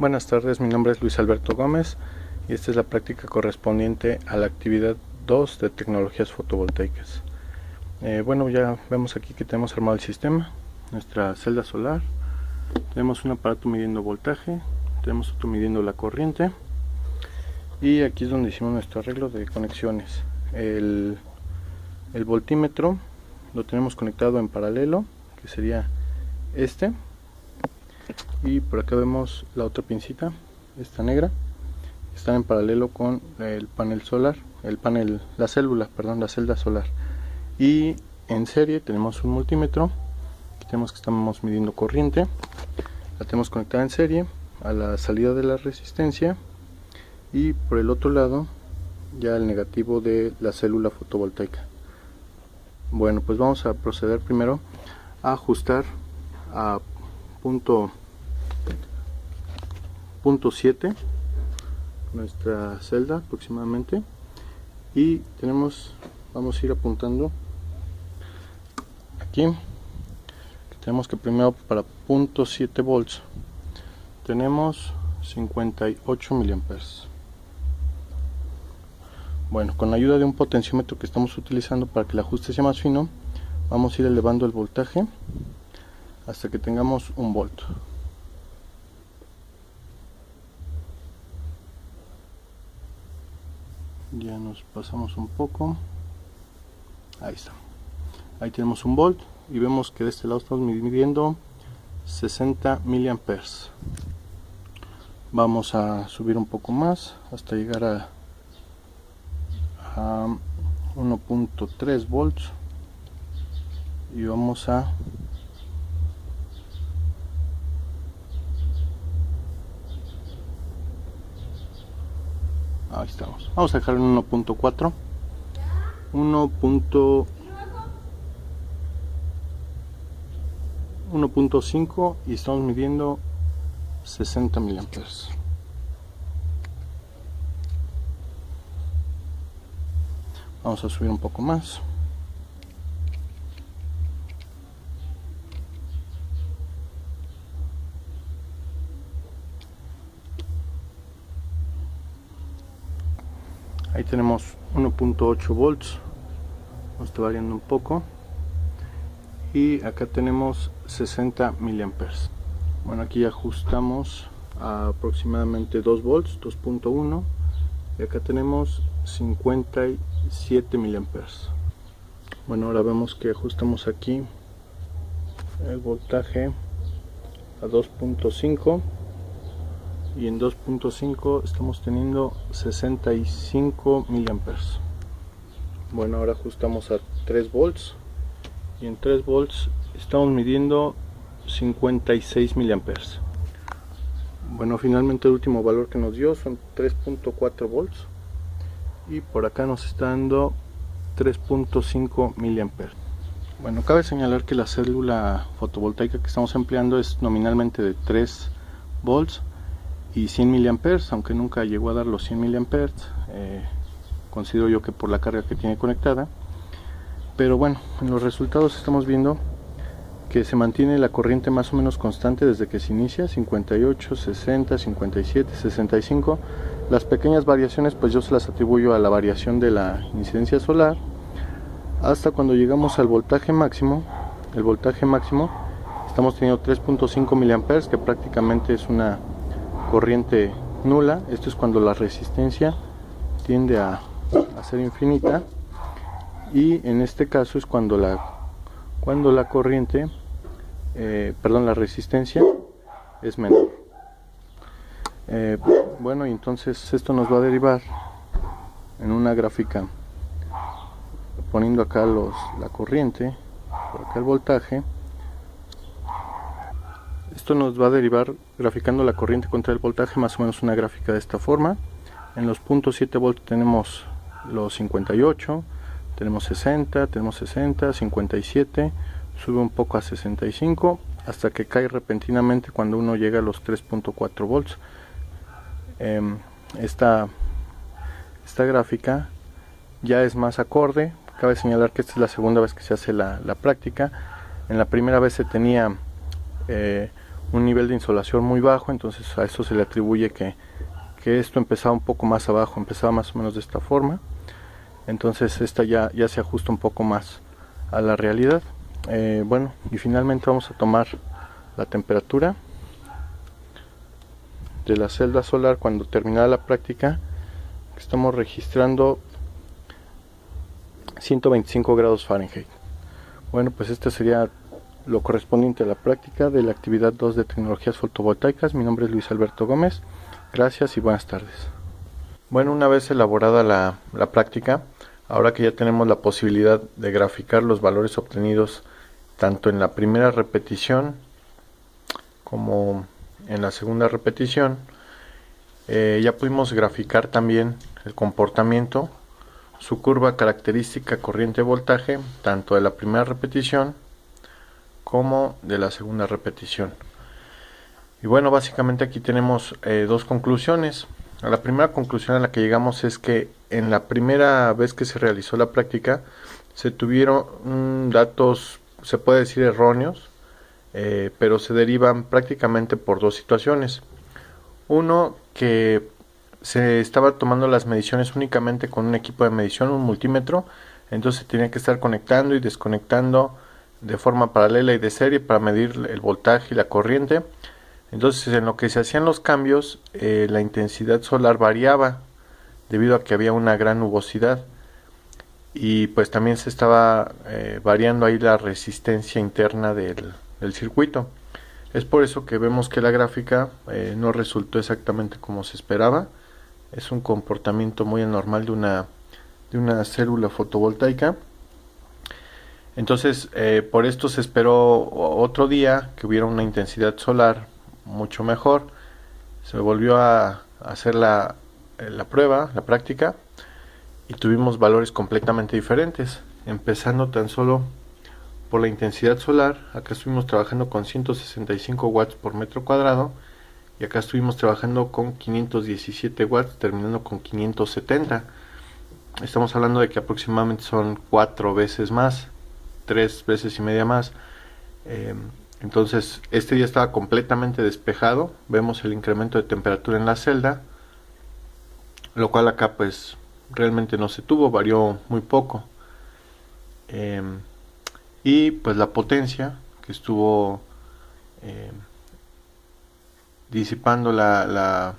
Buenas tardes, mi nombre es Luis Alberto Gómez y esta es la práctica correspondiente a la actividad 2 de tecnologías fotovoltaicas. Bueno, ya vemos aquí que tenemos armado el sistema, nuestra celda solar, tenemos un aparato midiendo voltaje, tenemos otro midiendo la corriente y aquí es donde hicimos nuestro arreglo de conexiones. El voltímetro lo tenemos conectado en paralelo, que sería este. Y por acá vemos la otra pincita, esta negra, están en paralelo con el panel solar, la celda solar. Y en serie tenemos un multímetro, tenemos que estamos midiendo corriente, la tenemos conectada en serie a la salida de la resistencia y por el otro lado ya el negativo de la célula fotovoltaica. Bueno, pues vamos a proceder primero a ajustar a punto 7 nuestra celda aproximadamente, y vamos a ir apuntando aquí. Tenemos que primero para punto 7 volts tenemos 58 miliamperes. Bueno, con la ayuda de un potenciómetro que estamos utilizando para que el ajuste sea más fino, vamos a ir elevando el voltaje hasta que tengamos 1 volt. Ya nos pasamos un poco, ahí está, ahí tenemos 1 volt y vemos que de este lado estamos midiendo 60 miliamperes. Vamos a subir un poco más hasta llegar a 1.3 volts y vamos a ahí estamos, vamos a dejar en 1.4, 1.5 y estamos midiendo 60 miliamperes. Vamos a subir un poco más. Ahí tenemos 1.8 volts, nos está variando un poco, y acá tenemos 60 miliamperes. Bueno, aquí ajustamos a aproximadamente 2 volts, 2.1, y acá tenemos 57 miliamperes. Bueno, ahora vemos que ajustamos aquí el voltaje a 2.5 y en 2.5 estamos teniendo 65 miliamperes. Bueno, ahora ajustamos a 3 volts y en 3 volts estamos midiendo 56 miliamperes. Bueno, finalmente el último valor que nos dio son 3.4 volts y por acá nos está dando 3.5 miliamperes. Bueno, cabe señalar que la célula fotovoltaica que estamos empleando es nominalmente de 3 volts y 100 miliamperes, aunque nunca llegó a dar los 100 miliamperes, considero yo que por la carga que tiene conectada. Pero bueno, en los resultados estamos viendo que se mantiene la corriente más o menos constante desde que se inicia, 58, 60, 57, 65. Las pequeñas variaciones pues yo se las atribuyo a la variación de la incidencia solar, hasta cuando llegamos al voltaje máximo. El voltaje máximo estamos teniendo 3.5 miliamperes, que prácticamente es una corriente nula. Esto es cuando la resistencia tiende a ser infinita, y en este caso es cuando la corriente la resistencia es menor. Bueno, y entonces esto nos va a derivar en una gráfica, poniendo acá la corriente, por acá el voltaje. Esto nos va a derivar graficando la corriente contra el voltaje, más o menos una gráfica de esta forma. En los puntos 7 volts tenemos los 58, tenemos 60, 57, sube un poco a 65, hasta que cae repentinamente cuando uno llega a los 3.4 volts. Esta gráfica ya es más acorde. Cabe señalar que esta es la segunda vez que se hace la práctica. En la primera vez se tenía un nivel de insolación muy bajo, entonces a eso se le atribuye que esto empezaba un poco más abajo, empezaba más o menos de esta forma. Entonces esta ya se ajusta un poco más a la realidad. Bueno, y finalmente vamos a tomar la temperatura de la celda solar cuando terminada la práctica. Estamos registrando 125 grados Fahrenheit. Bueno, pues este sería lo correspondiente a la práctica de la actividad 2 de tecnologías fotovoltaicas. Mi nombre es Luis Alberto Gómez. Gracias y buenas tardes. Bueno, una vez elaborada la práctica, ahora que ya tenemos la posibilidad de graficar los valores obtenidos tanto en la primera repetición como en la segunda repetición, ya pudimos graficar también el comportamiento, su curva característica corriente-voltaje, tanto de la primera repetición como de la segunda repetición. Y bueno, básicamente aquí tenemos dos conclusiones. La primera conclusión a la que llegamos es que en la primera vez que se realizó la práctica se tuvieron datos, se puede decir erróneos, pero se derivan prácticamente por dos situaciones. Uno, que se estaba tomando las mediciones únicamente con un equipo de medición, un multímetro, entonces tenía que estar conectando y desconectando de forma paralela y de serie para medir el voltaje y la corriente. Entonces en lo que se hacían los cambios, la intensidad solar variaba debido a que había una gran nubosidad, y pues también se estaba variando ahí la resistencia interna del circuito. Es por eso que vemos que la gráfica no resultó exactamente como se esperaba. Es un comportamiento muy anormal de una célula fotovoltaica. Entonces por esto se esperó otro día que hubiera una intensidad solar mucho mejor. Se volvió a hacer la prueba, la práctica, y tuvimos valores completamente diferentes, empezando tan solo por la intensidad solar. Acá estuvimos trabajando con 165 watts por metro cuadrado, y acá estuvimos trabajando con 517 watts, terminando con 570. Estamos hablando de que aproximadamente son 4 veces más, 3 veces y media más. Entonces este día estaba completamente despejado. Vemos el incremento de temperatura en la celda, lo cual acá pues realmente no se tuvo, varió muy poco. Y pues la potencia que estuvo disipando la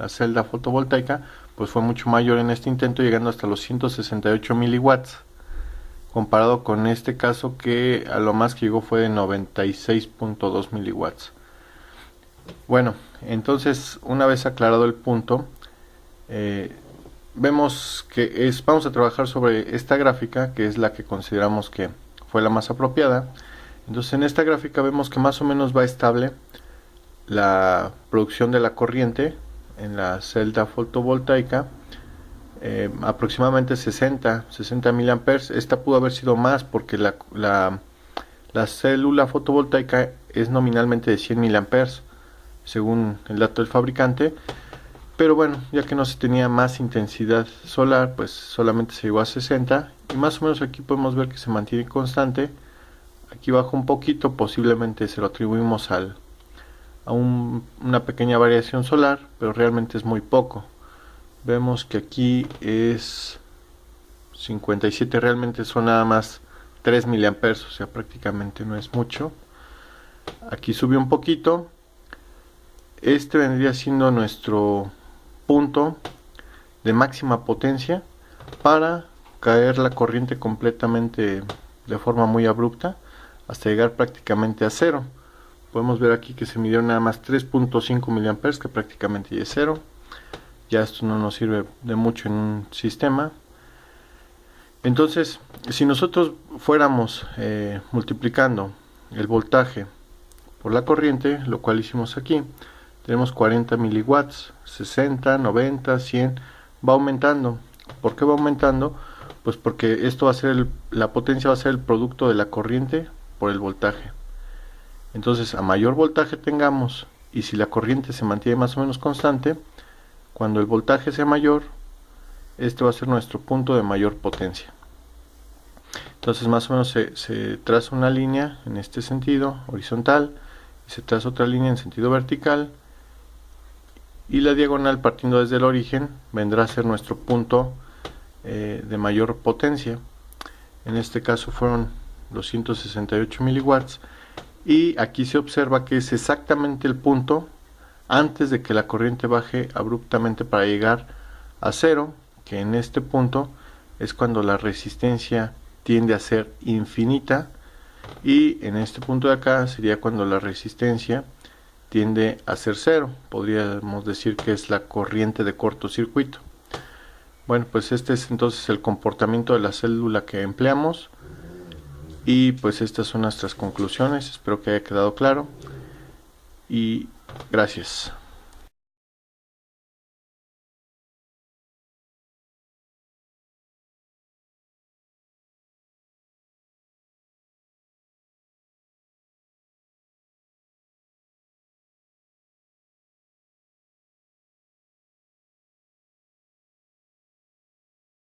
celda fotovoltaica pues fue mucho mayor en este intento, llegando hasta los 168 miliwatts, comparado con este caso que a lo más que llegó fue de 96.2 miliwatts. Bueno, entonces una vez aclarado el punto, vemos que vamos a trabajar sobre esta gráfica, que es la que consideramos que fue la más apropiada. Entonces en esta gráfica vemos que más o menos va estable la producción de la corriente en la celda fotovoltaica, aproximadamente 60 miliamperes. Esta pudo haber sido más porque la célula fotovoltaica es nominalmente de 100 miliamperes según el dato del fabricante, pero bueno, ya que no se tenía más intensidad solar, pues solamente se llegó a 60, y más o menos aquí podemos ver que se mantiene constante. Aquí bajó un poquito, posiblemente se lo atribuimos a una pequeña variación solar, pero realmente es muy poco. Vemos que aquí es 57, realmente son nada más 3 miliamperes, o sea prácticamente no es mucho. Aquí subió un poquito. Este vendría siendo nuestro punto de máxima potencia para caer la corriente completamente de forma muy abrupta hasta llegar prácticamente a cero. Podemos ver aquí que se midió nada más 3.5 miliamperes, que prácticamente ya es cero. Ya esto no nos sirve de mucho en un sistema. Entonces, si nosotros fuéramos multiplicando el voltaje por la corriente, lo cual hicimos aquí, tenemos 40 miliwatts, 60, 90, 100, va aumentando. ¿Por qué va aumentando? Pues porque esto va a ser la potencia va a ser el producto de la corriente por el voltaje. Entonces, a mayor voltaje tengamos, y si la corriente se mantiene más o menos constante, cuando el voltaje sea mayor, este va a ser nuestro punto de mayor potencia. Entonces más o menos se traza una línea en este sentido, horizontal, y se traza otra línea en sentido vertical, y la diagonal partiendo desde el origen vendrá a ser nuestro punto de mayor potencia. En este caso fueron 268 miliwatts, y aquí se observa que es exactamente el punto antes de que la corriente baje abruptamente para llegar a cero, que en este punto es cuando la resistencia tiende a ser infinita, y en este punto de acá sería cuando la resistencia tiende a ser cero. Podríamos decir que es la corriente de cortocircuito. Bueno, pues este es entonces el comportamiento de la célula que empleamos, y pues estas son nuestras conclusiones. Espero que haya quedado claro y gracias.